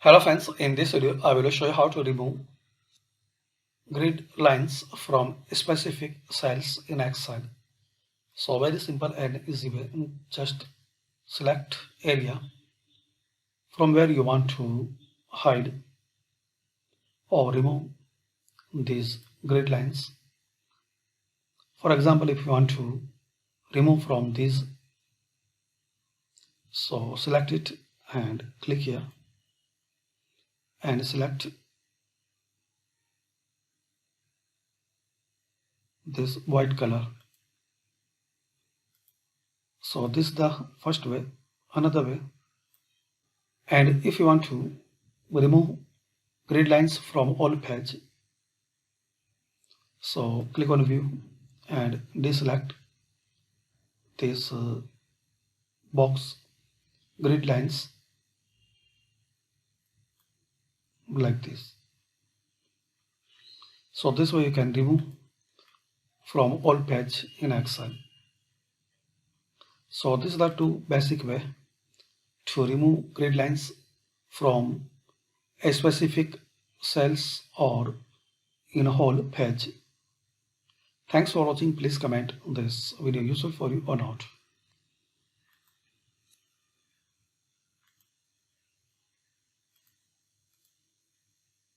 Hello friends, in this video I will show you how to remove grid lines from specific cells in Excel. So very simple and easy way. Just select area from where you want to hide or remove these grid lines. For example, if you want to remove from these, so select it and click here and select this white color. So this is the first way. Another way, and if you want to remove grid lines from all page, so click on view and deselect this box grid lines like this. So this way you can remove from all page in Excel. So these are the two basic way to remove grid lines from a specific cells or in a whole page. Thanks for watching. Please comment this video useful for you or not.